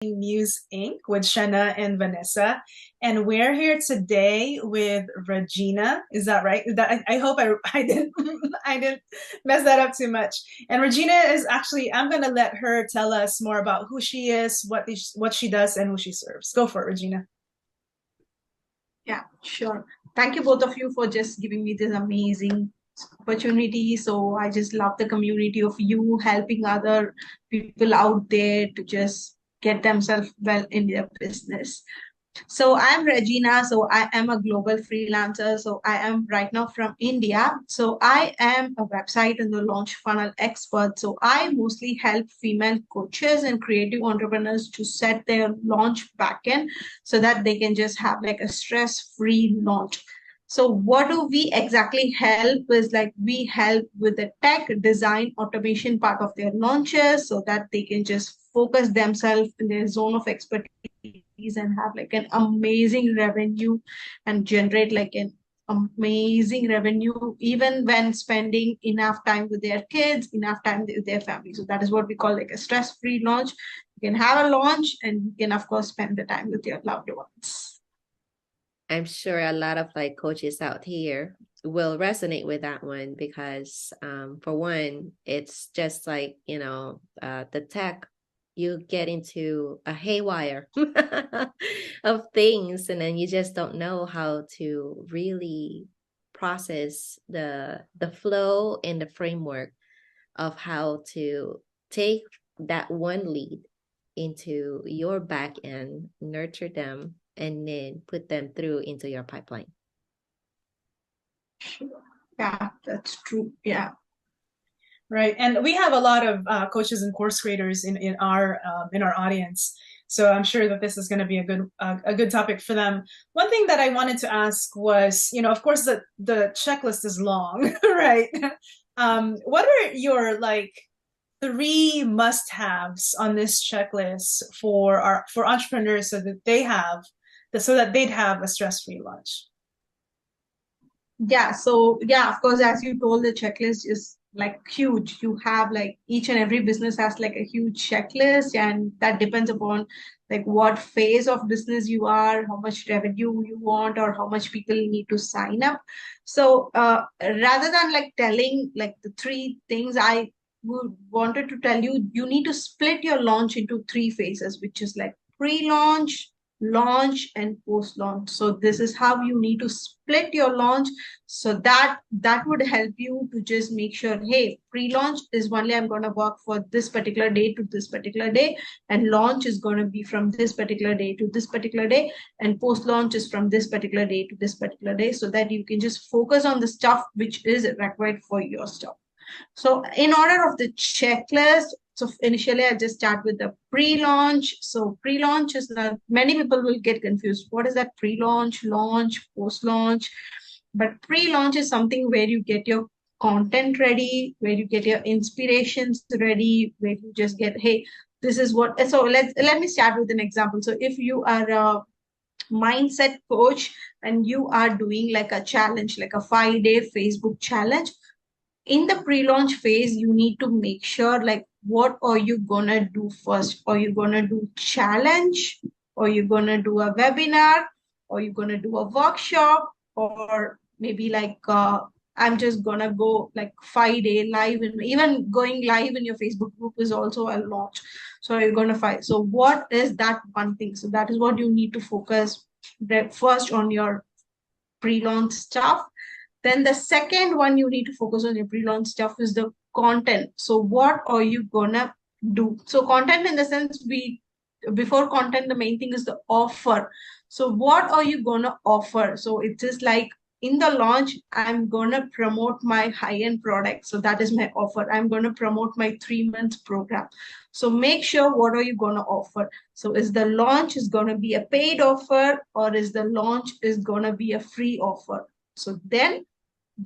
Muse Inc. with Shanna and Vanessa. And we're here today with Regina. Is that right? I hope I didn't I didn't mess that up too much. And Regina is actually, I'm gonna let her tell us more about who she is, what she does, and who she serves. Go for it, Regina. Yeah, sure. Thank you both of you for just giving me this amazing opportunity. So I just love the community of you helping other people out there to just get themselves well in their business. So I'm Regina. So I am a global freelancer. So I am right now from India. So I am a website and the launch funnel expert. So I mostly help female coaches and creative entrepreneurs to set their launch backend so that they can just have like a stress-free launch. So what do we exactly help is like we help with the tech design automation part of their launches so that they can just focus themselves in their zone of expertise and have like an amazing revenue and generate like an amazing revenue even when spending enough time with their kids, enough time with their family. So that is what we call like a stress-free launch. You can have a launch and you can of course spend the time with your loved ones. I'm sure a lot of like coaches out here will resonate with that one because for one, it's just like, the tech, you get into a haywire of things and then you just don't know how to really process the flow and the framework of how to take that one lead into your back end, nurture them, and then put them through into your pipeline. Yeah, that's true. Yeah. Right. And we have a lot of coaches and course creators in our audience. So I'm sure that this is going to be a good topic for them. One thing that I wanted to ask was, of course the checklist is long, right? What are your like three must-haves on this checklist for entrepreneurs so that they'd have a stress-free launch? Yeah, so yeah, of course, as you told, the checklist is like huge. You have like each and every business has like a huge checklist, and that depends upon like what phase of business you are, how much revenue you want, or how much people need to sign up. So rather than like telling like the three things, I would wanted to tell you, you need to split your launch into three phases, which is like pre-launch, launch, and post-launch. So this is how you need to split your launch so that would help you to just make sure, hey, pre-launch is only I'm going to work for this particular day to this particular day, and launch is going to be from this particular day to this particular day, and post-launch is from this particular day to this particular day, so that you can just focus on the stuff which is required for your stuff. So in order of the checklist, so initially I just start with the pre-launch. So pre-launch is not, many people will get confused. What is that pre-launch, launch, post-launch? But pre-launch is something where you get your content ready, where you get your inspirations ready, where you just get, hey, this is what. So let me start with an example. So if you are a mindset coach and you are doing like a challenge, like a 5-day Facebook challenge, in the pre-launch phase, you need to make sure like what are you gonna do first? Are you gonna do challenge? Or you gonna do a webinar? Or you gonna do a workshop? Or maybe like I'm just gonna go like 5-day live, and even going live in your Facebook group is also a launch. So you're gonna find. So what is that one thing? So that is what you need to focus first on your pre-launch stuff. Then the second one you need to focus on your pre-launch stuff is the content. So what are you gonna do? So content in the sense before content, the main thing is the offer. So what are you gonna offer? So it's just like in the launch, I'm gonna promote my high-end product. So that is my offer. I'm gonna promote my 3 month program. So make sure what are you gonna offer? So is the launch is gonna be a paid offer, or is the launch is gonna be a free offer? So then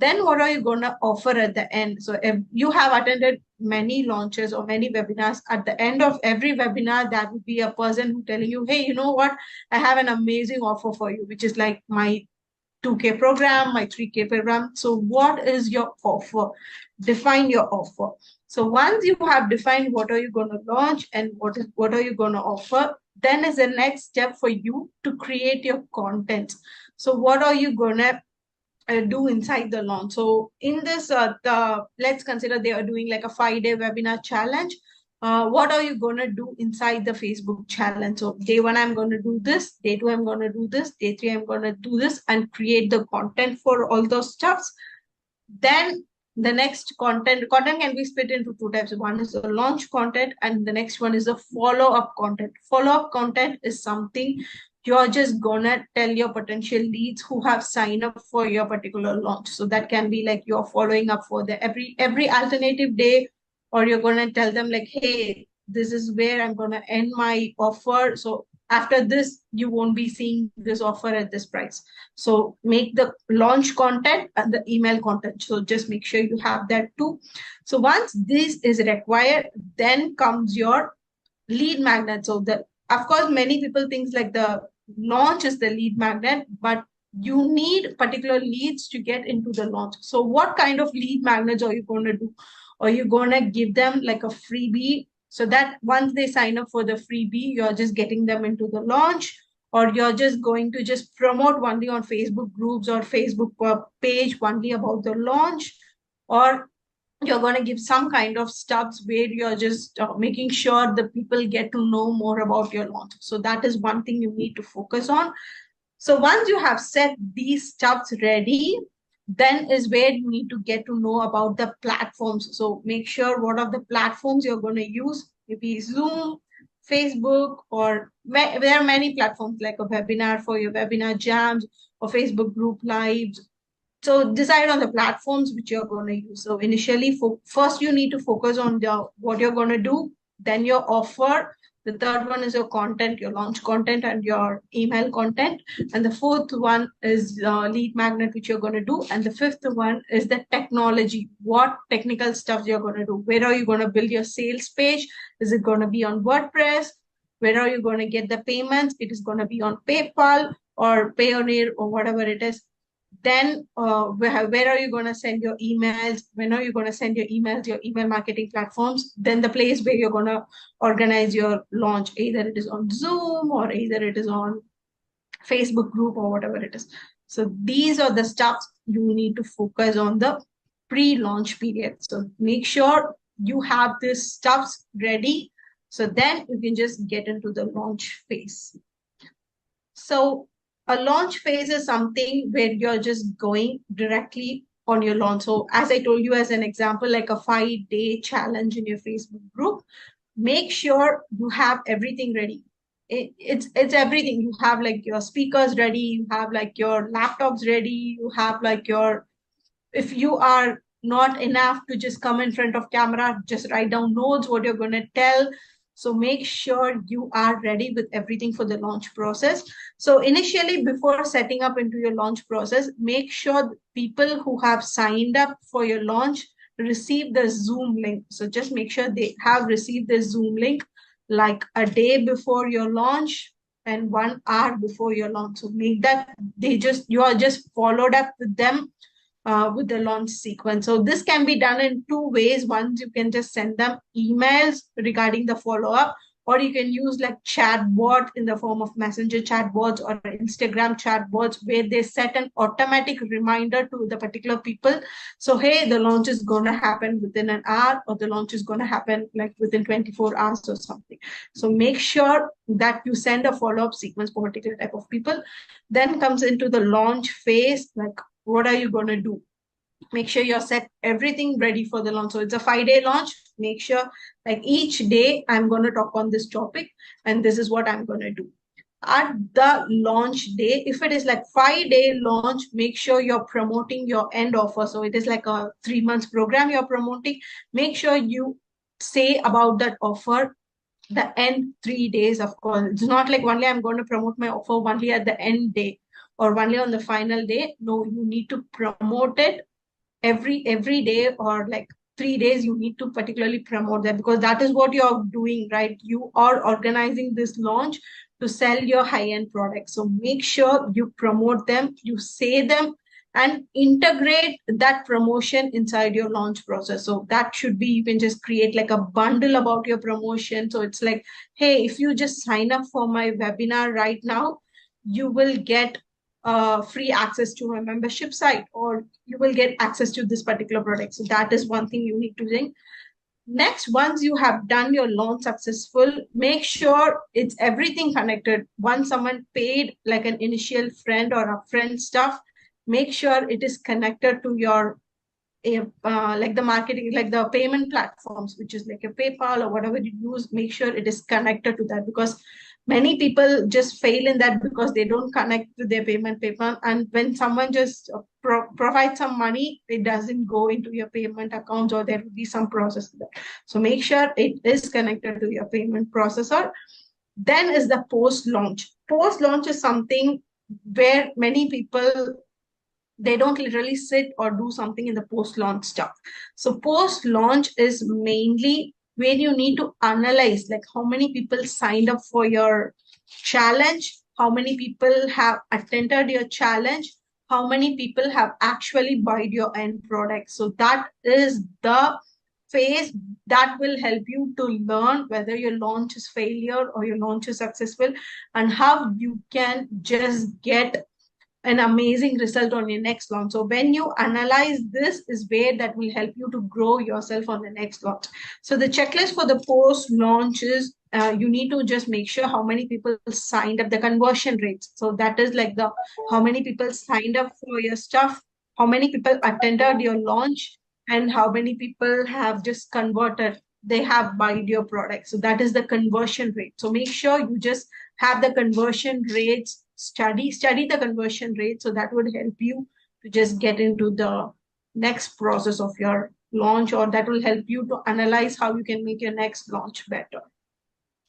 what are you going to offer at the end? So if you have attended many launches or many webinars, at the end of every webinar, that would be a person who telling you, hey, you know what? I have an amazing offer for you, which is like my 2K program, my 3K program. So what is your offer? Define your offer. So once you have defined what are you going to launch and what are you going to offer, then is the next step for you to create your content. So what are you gonna do inside the launch? So in this, let's consider they are doing like a 5-day webinar challenge. What are you going to do inside the Facebook challenge? So day one, I'm going to do this. Day two, I'm going to do this. Day three, I'm going to do this, and create the content for all those stuffs. Then the next content can be split into two types. One is the launch content, and the next one is the follow-up content. Follow-up content is something you're just gonna tell your potential leads who have signed up for your particular launch. So that can be like you're following up for the every alternative day, or you're gonna tell them like, hey, this is where I'm gonna end my offer. So after this, you won't be seeing this offer at this price. So make the launch content and the email content. So just make sure you have that too. So once this is required, then comes your lead magnet. So the, of course, many people think like the launch is the lead magnet, but you need particular leads to get into the launch. So what kind of lead magnets are you going to do? Are you going to give them like a freebie so that once they sign up for the freebie, you're just getting them into the launch? Or you're just going to just promote only on Facebook groups or Facebook page only about the launch? Or you're going to give some kind of stubs where you're just making sure the people get to know more about your launch? So that is one thing you need to focus on. So once you have set these stubs ready, then is where you need to get to know about the platforms. So make sure what are the platforms you're going to use, maybe Zoom, Facebook, or there are many platforms like a webinar for your webinar jams or Facebook group lives. So decide on the platforms which you're going to use. So initially, first you need to focus on what you're going to do, then your offer. The third one is your content, your launch content, and your email content. And the fourth one is lead magnet, which you're going to do. And the fifth one is the technology. What technical stuff you're going to do? Where are you going to build your sales page? Is it going to be on WordPress? Where are you going to get the payments? It is going to be on PayPal or Payoneer or whatever it is. Then where are you going to send your emails? When are you going to send your emails, your email marketing platforms? Then the place where you're going to organize your launch, either it is on Zoom or either it is on Facebook group or whatever it is. So these are the steps you need to focus on the pre-launch period. So make sure you have these steps ready. So then you can just get into the launch phase. So a launch phase is something where you're just going directly on your launch. So as I told you as an example, like a 5-day challenge in your Facebook group, make sure you have everything ready. It's everything. You have like your speakers ready, you have like your laptops ready, you have like your, if you are not enough to just come in front of camera, just write down notes what you're going to tell. So make sure you are ready with everything for the launch process. So initially, before setting up into your launch process, make sure people who have signed up for your launch receive the Zoom link. So just make sure they have received the Zoom link like a day before your launch and 1 hour before your launch. So make that you are just followed up with them with the launch sequence. So this can be done in two ways. One, you can just send them emails regarding the follow-up, or you can use like chatbot in the form of messenger chatbots or Instagram chatbots where they set an automatic reminder to the particular people. So, hey, the launch is going to happen within an hour, or the launch is going to happen like within 24 hours or something. So make sure that you send a follow-up sequence for a particular type of people. Then comes into the launch phase, like what are you going to do? Make sure you're set everything ready for the launch. So it's a 5-day launch. Make sure like each day I'm going to talk on this topic and this is what I'm going to do. At the launch day, if it is like 5-day launch, make sure you're promoting your end offer. So it is like a 3 months program you're promoting. Make sure you say about that offer the end 3 days, of course. It's not like only I'm going to promote my offer only at the end day or only on the final day. No, you need to promote it every day, or like 3 days you need to particularly promote that, because that is what you're doing, right? You are organizing this launch to sell your high-end products. So make sure you promote them, you say them, and integrate that promotion inside your launch process. So that should be, you can just create like a bundle about your promotion. So it's like, hey, if you just sign up for my webinar right now, you will get free access to my membership site, or you will get access to this particular product. So that is one thing you need to think. Next, once you have done your launch successful, make sure it's everything connected. Once someone paid like an initial friend or a friend stuff, make sure it is connected to your like the marketing, like the payment platforms, which is like a PayPal or whatever you use. Make sure it is connected to that, because many people just fail in that because they don't connect to their payment PayPal. And when someone just provides some money, it doesn't go into your payment accounts, or there will be some process there. So make sure it is connected to your payment processor. Then is the post launch. Post launch is something where many people, they don't literally sit or do something in the post launch stuff. So post launch is mainly where you need to analyze like how many people signed up for your challenge, how many people have attended your challenge, how many people have actually bought your end product. So that is the phase that will help you to learn whether your launch is failure or your launch is successful, and how you can just get an amazing result on your next launch. So when you analyze this is where that will help you to grow yourself on the next launch. So the checklist for the post launch is you need to just make sure how many people signed up, the conversion rates. So that is like the how many people signed up for your stuff, how many people attended your launch, and how many people have just converted, they have bought your product. So that is the conversion rate. So make sure you just have the conversion rates, study the conversion rate. So that would help you to just get into the next process of your launch, or that will help you to analyze how you can make your next launch better.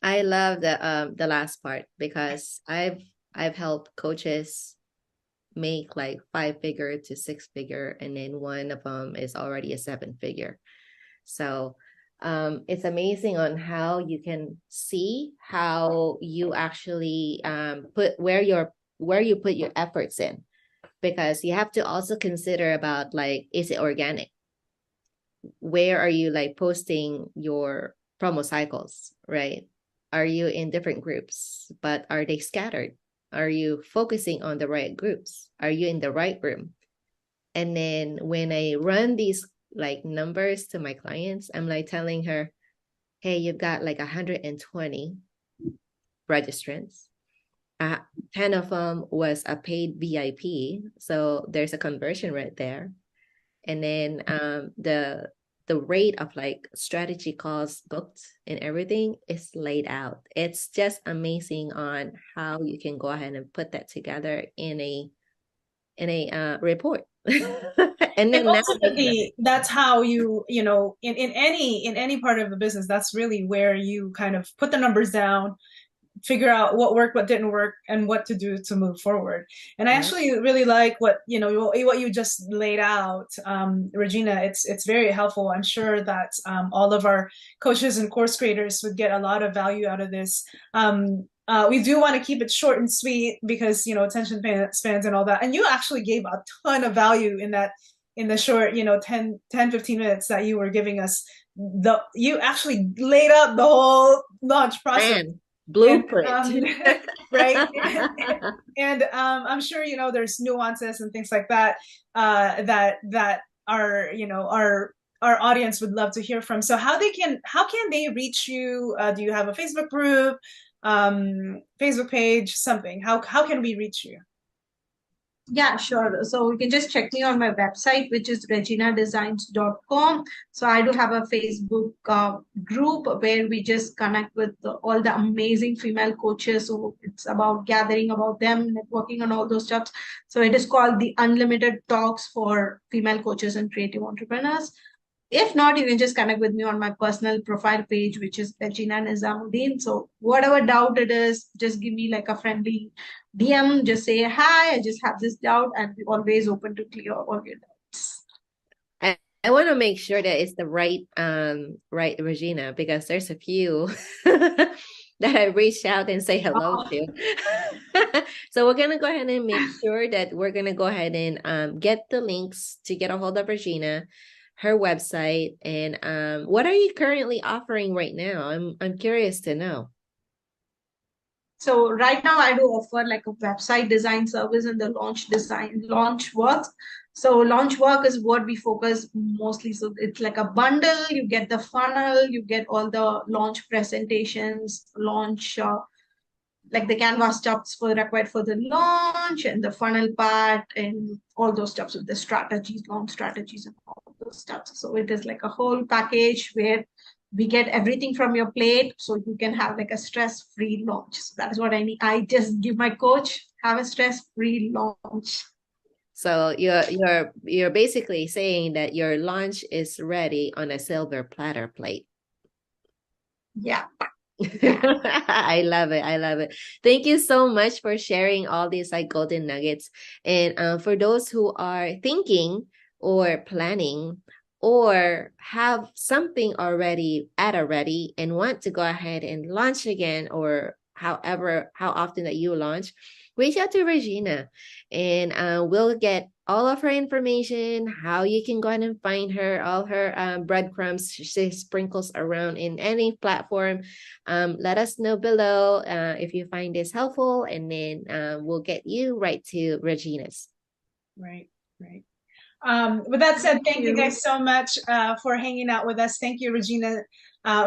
I love the last part, because I've helped coaches make like 5-figure to 6-figure, and then one of them is already a 7-figure. So it's amazing on how you can see how you actually put where you put your efforts in, because you have to also consider about like, is it organic? Where are you like posting your promo cycles, right? Are you in different groups, but are they scattered? Are you focusing on the right groups? Are you in the right room? And then when I run these like numbers to my clients, I'm like telling her, hey, you've got like 120 registrants. 10 of them was a paid VIP. So there's a conversion right there. And then the rate of like strategy calls booked and everything is laid out. It's just amazing on how you can go ahead and put that together in a report. And And then now ultimately, that's how you know, in any part of the business, that's really where you kind of put the numbers down, figure out what worked, what didn't work, and what to do to move forward. And I right? actually really like what what you just laid out, Regina. It's very helpful. I'm sure that all of our coaches and course creators would get a lot of value out of this. We do want to keep it short and sweet because attention spans and all that. And you actually gave a ton of value in the short 10-15 minutes that you were giving us. You actually laid out the whole launch process. Plan, And blueprint. right. And I'm sure there's nuances and things like that that our our audience would love to hear from. So how can they reach you? Do you have a Facebook group, Facebook page, something? How can we reach you? Yeah, sure. So you can just check me on my website, which is reginadesigns.com. So I do have a Facebook group where we just connect with all the amazing female coaches. So it's about gathering about them, networking, and all those stuff. So it is called the Unlimited Talks for Female Coaches and Creative Entrepreneurs. If not, you can just connect with me on my personal profile page, which is Rajeena Nizamuddin. So whatever doubt it is, just give me like a friendly DM. Just say, hi, I just have this doubt, and we're always open to clear all your doubts. I want to make sure that it's the right Regina, because there's a few that I reach out and say hello Oh, to. So we're gonna go ahead and make sure that we're gonna go ahead and get the links to get a hold of Regina, her website, and what are you currently offering right now? I'm curious to know. so right now I do offer like a website design service and the launch work. So launch work is what we focus mostly. So it's like a bundle. You get the funnel, you get all the launch presentations, launch like the canvas stuffs for required for the launch and the funnel part and all those stuff with the strategies, launch strategies and all those stuff. So it is like a whole package where we get everything from your plate so you can have like a stress-free launch. So that is what I need. I just give my coach have a stress-free launch. So you're basically saying that your lunch is ready on a silver platter plate. Yeah. Yeah. I love it. I love it. Thank you so much for sharing all these like golden nuggets. And for those who are thinking or planning or have something already at a ready and want to go ahead and launch again, or how often that you launch, reach out to Regina and we'll get all of her information, how you can go ahead and find her, all her breadcrumbs she sprinkles around in any platform. Let us know below if you find this helpful, and then we'll get you right to Regina's. Right, right. With that said, Thank thank you you. guys so much for hanging out with us. Thank you, Regina,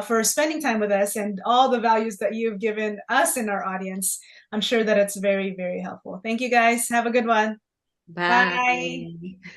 for spending time with us and all the values that you've given us and our audience. I'm sure that it's very, very helpful. Thank you guys. Have a good one. Bye. Bye.